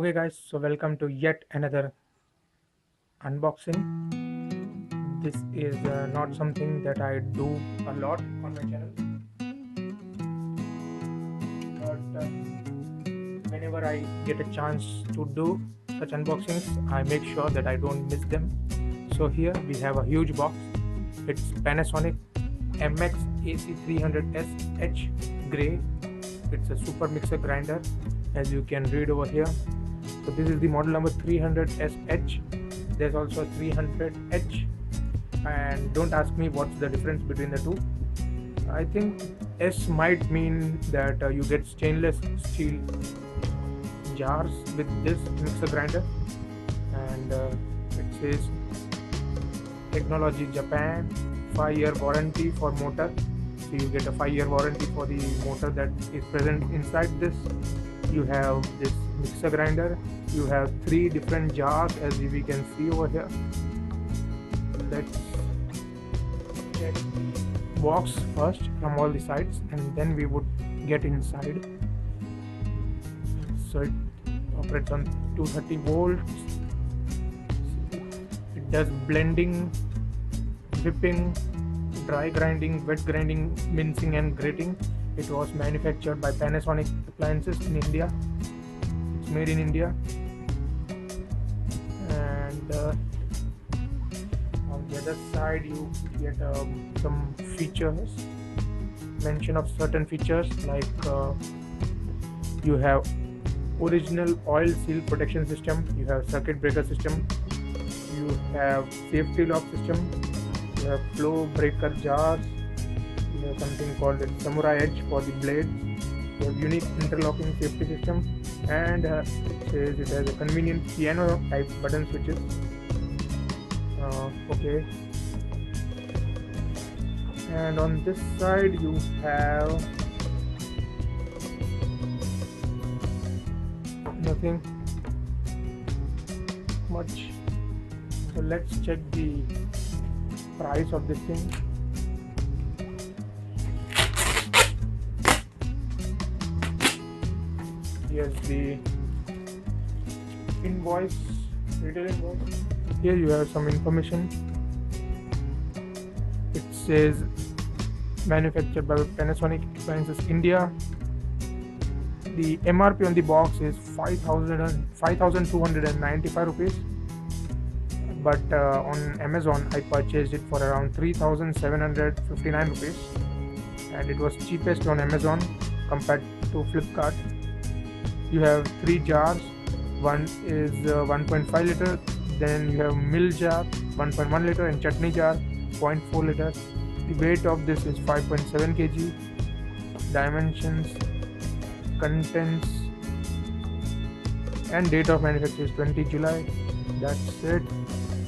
Okay guys, so welcome to yet another unboxing. This is not something that I do a lot on my channel, but whenever I get a chance to do such unboxings, I make sure that I don't miss them. So here we have a huge box. It's Panasonic MX AC 300SH Grey. It's a super mixer grinder, as you can read over here. So this is the model number 300SH. There's also a 300H, and don't ask me what's the difference between the two. I think S might mean that you get stainless steel jars with this mixer grinder, and it says Technology Japan, 5-year warranty for motor. So you get a 5-year warranty for the motor that is present inside this. You have this mixer grinder. You have 3 different jars, as we can see over here. Let's check the box first from all the sides, and then we would get inside. So it operates on 230 volts. It does blending, whipping, dry grinding, wet grinding, mincing and grating. It was manufactured by Panasonic Appliances in India. It's made in India. And on the other side you get some features, mention of certain features like you have original oil seal protection system, you have circuit breaker system, you have safety lock system, you have flow breaker jars, you have something called the samurai edge for the blades, you have unique interlocking safety system, and it says it has a convenient piano type button switches. Okay, and on this side you have nothing much. So let's check the price of this thing. Here's the invoice, retail invoice. Here you have some information. It says manufactured by Panasonic Appliances India. The MRP on the box is 5,295 rupees, but on Amazon I purchased it for around 3,759 rupees, and it was cheapest on Amazon compared to Flipkart. You have 3 jars. One is 1.5 liter, then you have mill jar 1.1 liter and chutney jar 0.4 liter. The weight of this is 5.7 kg. Dimensions, contents, and date of manufacture is 20 July. That's it.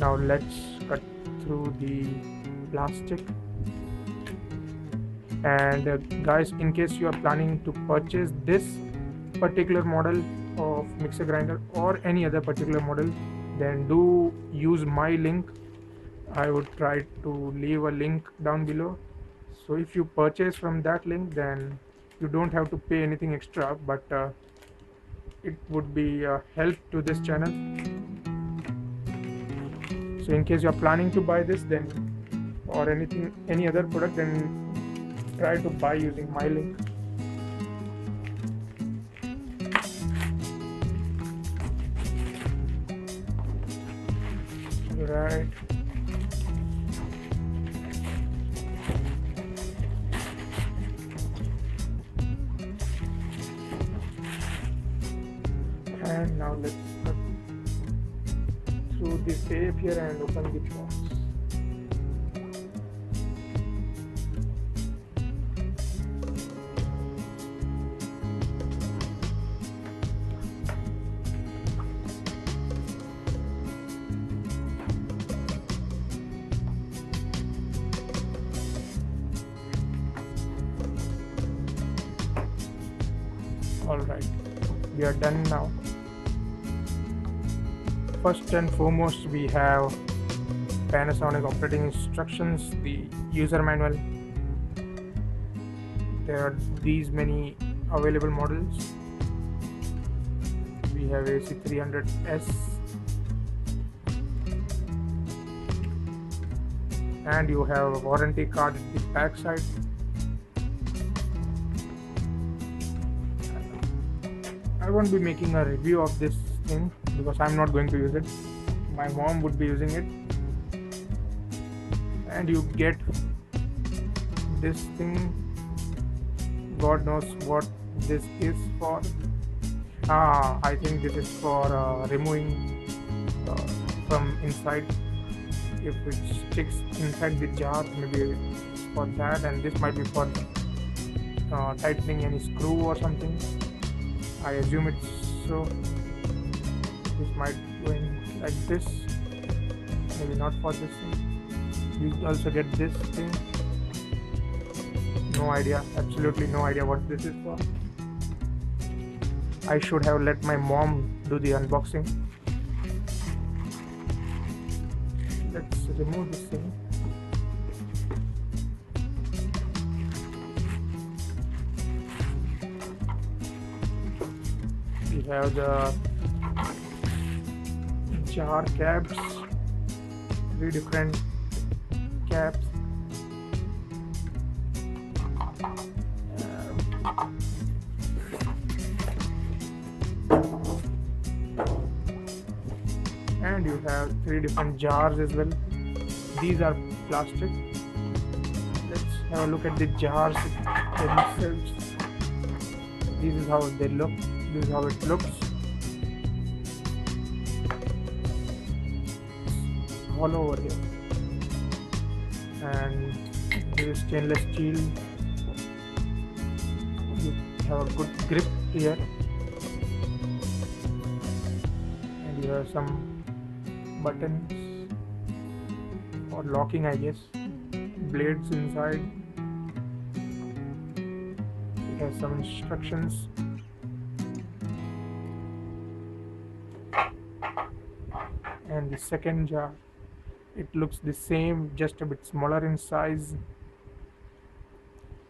Now let's cut through the plastic. And guys, in case you are planning to purchase this particular model of mixer grinder or any other particular model, then do use my link. I would try to leave a link down below. So if you purchase from that link, then you don't have to pay anything extra, but it would be a help to this channel. So in case you are planning to buy this, then or any other product, then try to buy using my link. Right. And now let's cut through the tape here and open the box. Alright, we are done now. First and foremost, we have Panasonic operating instructions, the user manual. There are these many available models. We have AC 300S, and you have a warranty card at the back side. I won't be making a review of this thing because I'm not going to use it. My mom would be using it. And you get this thing. God knows what this is for. I think this is for removing from inside. If it sticks inside the jar, maybe it's for that, and this might be for tightening any screw or something. I assume it's so. This might go in like this, maybe not for this thing. You also get this thing. No idea, absolutely no idea what this is for. I should have let my mom do the unboxing. Let's remove this thing. We have the jar caps, 3 different caps. And you have 3 different jars as well. These are plastic. Let's have a look at the jars themselves. This is how they look. This is how it looks. All over here. And this is stainless steel. You have a good grip here. And you have some buttons for locking, I guess. Blades inside. It has some instructions. And the second jar, it looks the same, just a bit smaller in size.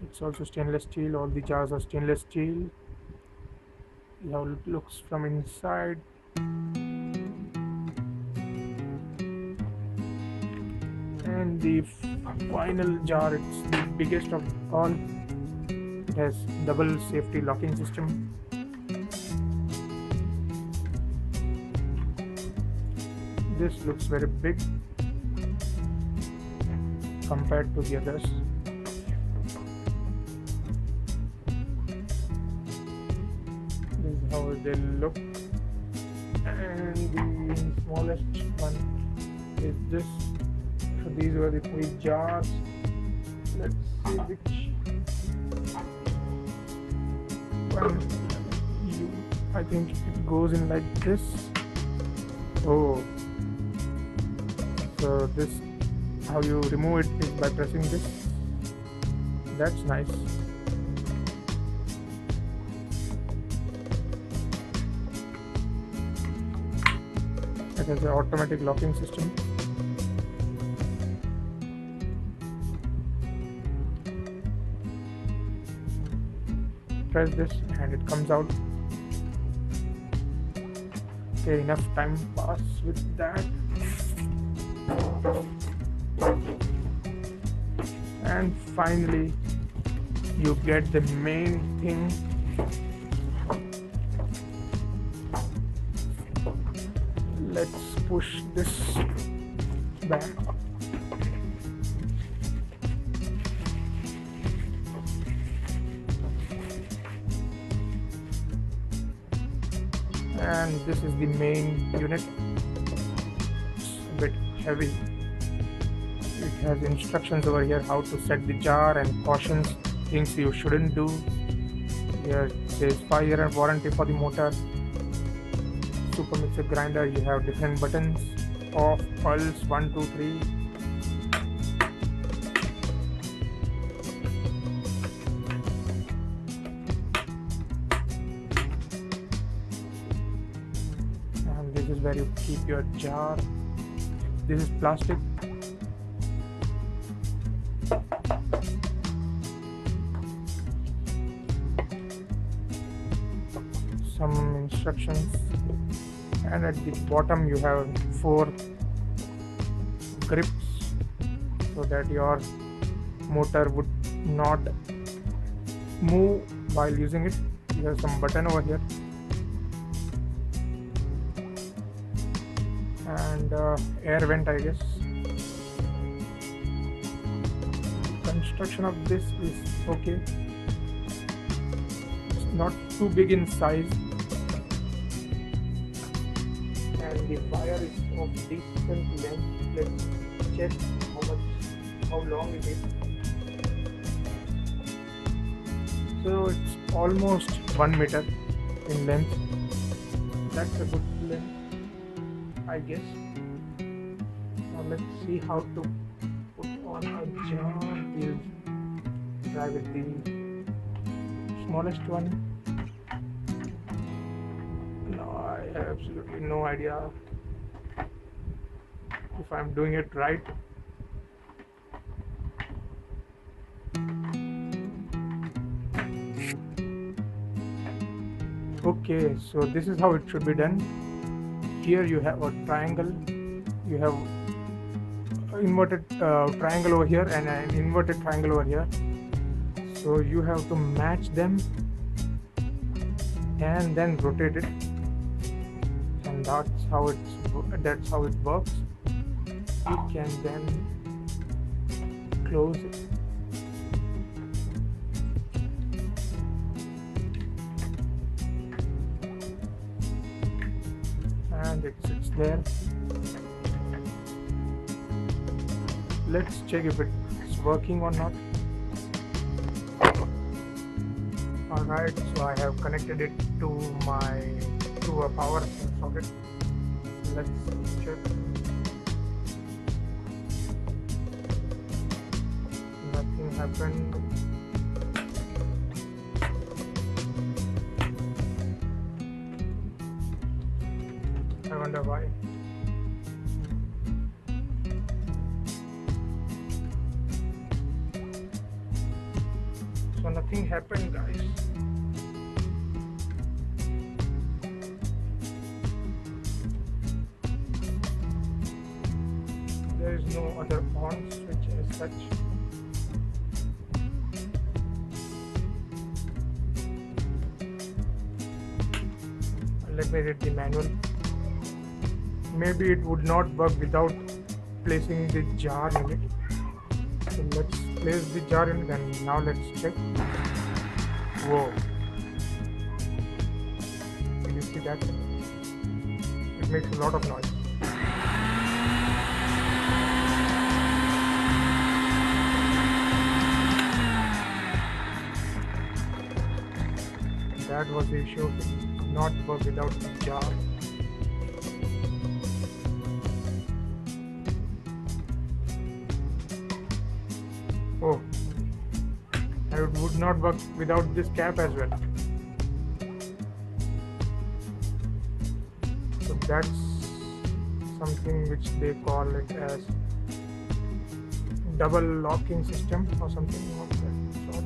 It's also stainless steel. All the jars are stainless steel. See how it looks from inside. And the final jar, it's the biggest of all. It has double safety locking system. This looks very big compared to the others. This is how they look. And the smallest one is this. So these were the 3 jars. Let's see which one. I think it goes in like this. Oh, so this, how you remove it is by pressing this. That's nice. It has an automatic locking system. Press this and it comes out. Okay, enough time pass with that. And finally you get the main thing. Let's push this back. And this is the main unit. It's a bit heavy. It has instructions over here how to set the jar and cautions, things you shouldn't do. Here it says 5-year warranty for the motor. Super mixer grinder, you have different buttons: off, pulse, 1, 2, 3. And this is where you keep your jar. This is plastic. Some instructions. and at the bottom you have 4 grips so that your motor would not move while using it. You have some button over here, and air vent, I guess. Construction of this is okay. It's not too big in size, and the wire is of decent length. Let's check how long it is. So it's almost 1 meter in length. That's a good length, I guess. Now let's see how to put on a jar. We'll try with the smallest one. No, I have absolutely no idea if I'm doing it right. Okay, so this is how it should be done. Here you have a triangle, you have an inverted triangle over here and an inverted triangle over here. So you have to match them and then rotate it, and that's how it works. You can then close it. And it sits there. Let's check if it's working or not. Alright, so I have connected it to a power socket. Let's check. Nothing happened. I wonder why. So nothing happened, guys. There is no other on switch as such. Let me read the manual. Maybe it would not work without placing the jar in it. So let's place the jar in it, and now let's check. Whoa. Can you see that? It makes a lot of noise. That was the issue. It did not work without the jar. Oh, and it would not work without this cap as well. So that's something which they call it as double locking system or something of that sort.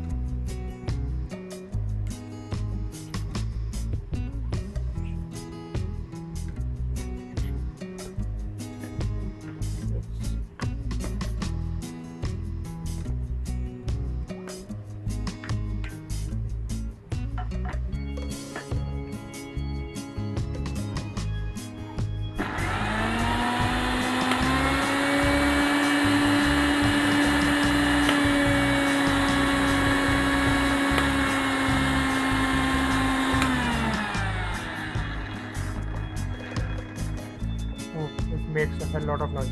It makes a hell lot of noise.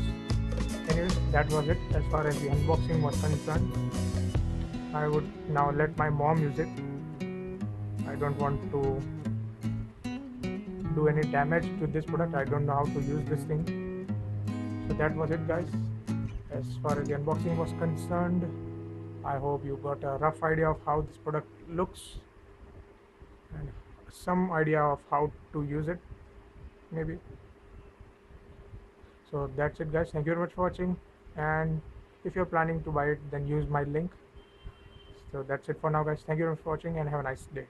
Anyways, that was it as far as the unboxing was concerned. I would now let my mom use it. I don't want to do any damage to this product. I don't know how to use this thing. So that was it, guys. As far as the unboxing was concerned, I hope you got a rough idea of how this product looks and some idea of how to use it, maybe. So that's it, guys. Thank you very much for watching, and if you're planning to buy it, then use my link. So that's it for now, guys. Thank you very much for watching, and have a nice day.